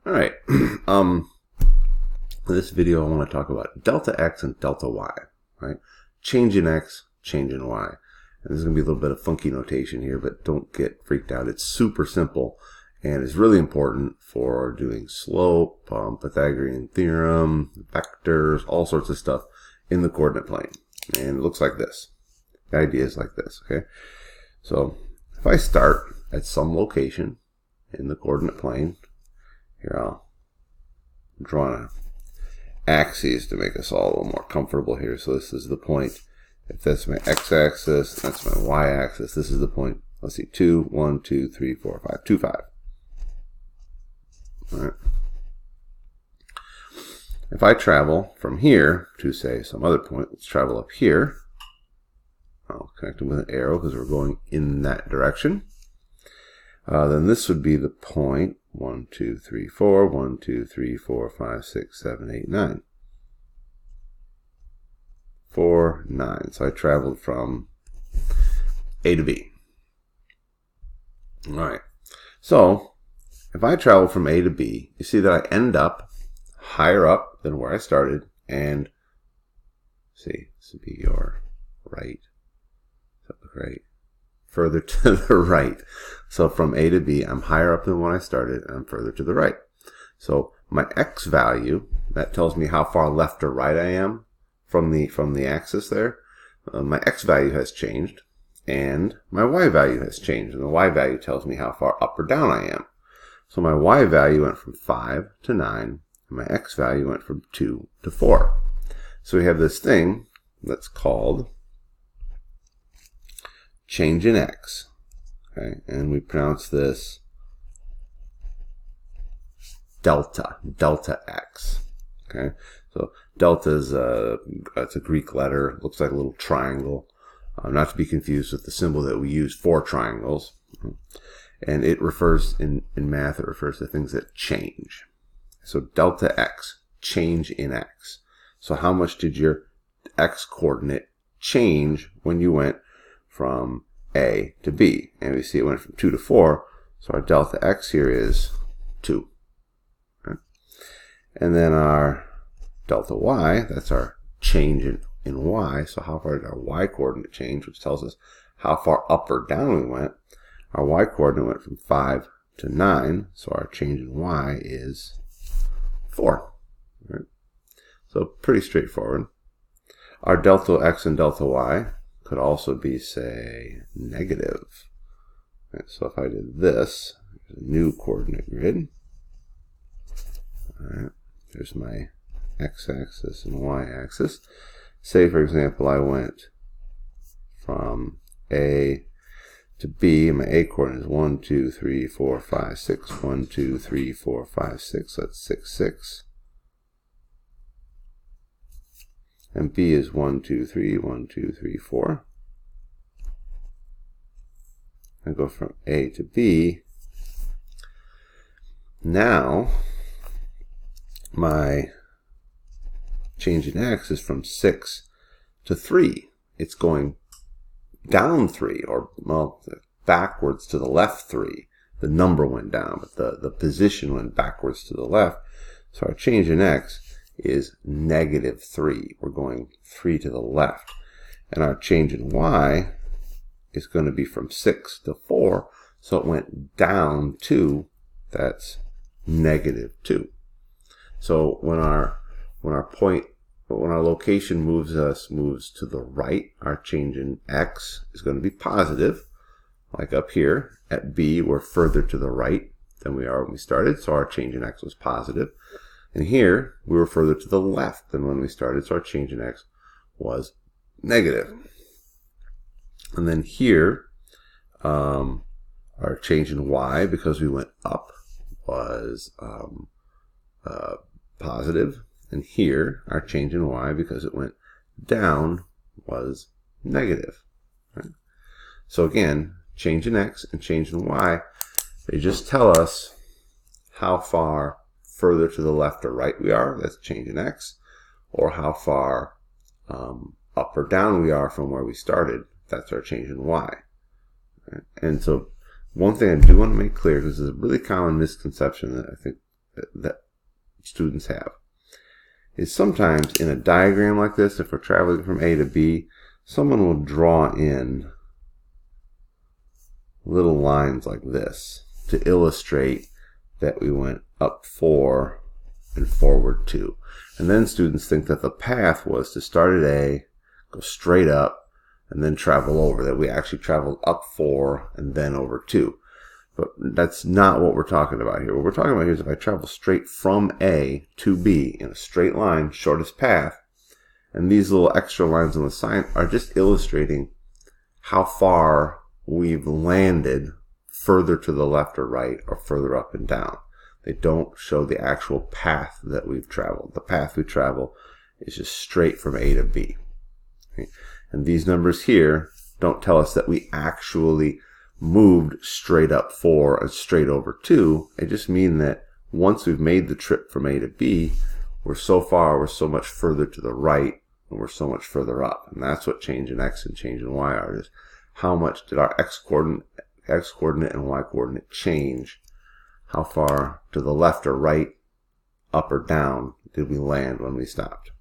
All right. In this video, I want to talk about delta x and delta y. Right? Change in x, change in y. And there's going to be a little bit of funky notation here, but don't get freaked out. It's super simple, and it's really important for doing slope, Pythagorean theorem, vectors, all sorts of stuff in the coordinate plane. And it looks like this. The idea is like this. Okay. So if I start at some location in the coordinate plane, here I'll draw an axis to make us all a little more comfortable here. So this is the point. If that's my x-axis, that's my y-axis. This is the point. Let's see, 2, 1, 2, 3, 4, 5, 2, 5. All right. If I travel from here to, say, some other point, let's travel up here. I'll connect them with an arrow because we're going in that direction. Then this would be the point 1, 2, 3, 4, 1, 2, 3, 4, 5, 6, 7, 8, 9. 4, 9. So I traveled from A to B. All right. So if I travel from A to B, you see that I end up higher up than where I started. And see, this would be your right. Does that look right? Further to the right. So from A to B, I'm higher up than when I started, and I'm further to the right. So my x value, that tells me how far left or right I am from the axis there. My x value has changed, and my y value has changed. And the y value tells me how far up or down I am. So my y value went from 5 to 9, and my x value went from 2 to 4. So we have this thing that's called change in x, okay, and we pronounce this delta x, okay. So delta is it's a Greek letter, looks like a little triangle, not to be confused with the symbol that we use for triangles, and it refers in math, it refers to things that change. So delta x, change in x. So how much did your x coordinate change when you went from A to B? And we see it went from 2 to 4, so our delta x here is 2. Okay. And then our delta y, that's our change in y. So how far did our y coordinate change, which tells us how far up or down we went. Our y coordinate went from 5 to 9, so our change in y is 4. Right. So pretty straightforward. Our delta x and delta y could also be, say, negative. Right, so if I did this, there's a new coordinate grid. All right, there's my x-axis and y-axis. Say, for example, I went from A to B, and my A coordinate is 1, 2, 3, 4, 5, 6. 1, 2, 3, 4, 5, 6. That's 6, 6. And B is 1, 2, 3, 1, 2, 3, 4. I go from A to B. Now, my change in x is from 6 to 3. It's going down 3, or, well, backwards to the left 3. The number went down, but the position went backwards to the left. So our change in x is negative 3. We're going 3 to the left. And our change in y is going to be from 6 to 4. So it went down 2. That's negative 2. So when our location moves to the right, our change in x is going to be positive. Like up here at B, we're further to the right than we are when we started. So our change in x was positive. And here, we were further to the left than when we started, so our change in x was negative. And then here, our change in y, because we went up, was positive. And here, our change in y, because it went down, was negative. Right? So again, change in x and change in y, they just tell us how far further to the left or right we are, that's change in x, or how far up or down we are from where we started, that's our change in y. Right? And so one thing I do want to make clear, because there's a really common misconception that I think that students have is sometimes in a diagram like this, if we're traveling from A to B, someone will draw in little lines like this to illustrate that we went up 4 and forward 2. And then students think that the path was to start at A, go straight up, and then travel over, that we actually traveled up 4 and then over 2. But that's not what we're talking about here. What we're talking about here is if I travel straight from A to B in a straight line, shortest path, and these little extra lines on the side are just illustrating how far we've landed further to the left or right or further up and down. They don't show the actual path that we've traveled. The path we travel is just straight from A to B. Okay? And these numbers here don't tell us that we actually moved straight up 4 and straight over 2. They just mean that once we've made the trip from A to B, we're so much further to the right and we're so much further up. And that's what change in X and change in Y are, is how much did our X coordinate and Y coordinate change? How far to the left or right, up or down did we land when we stopped?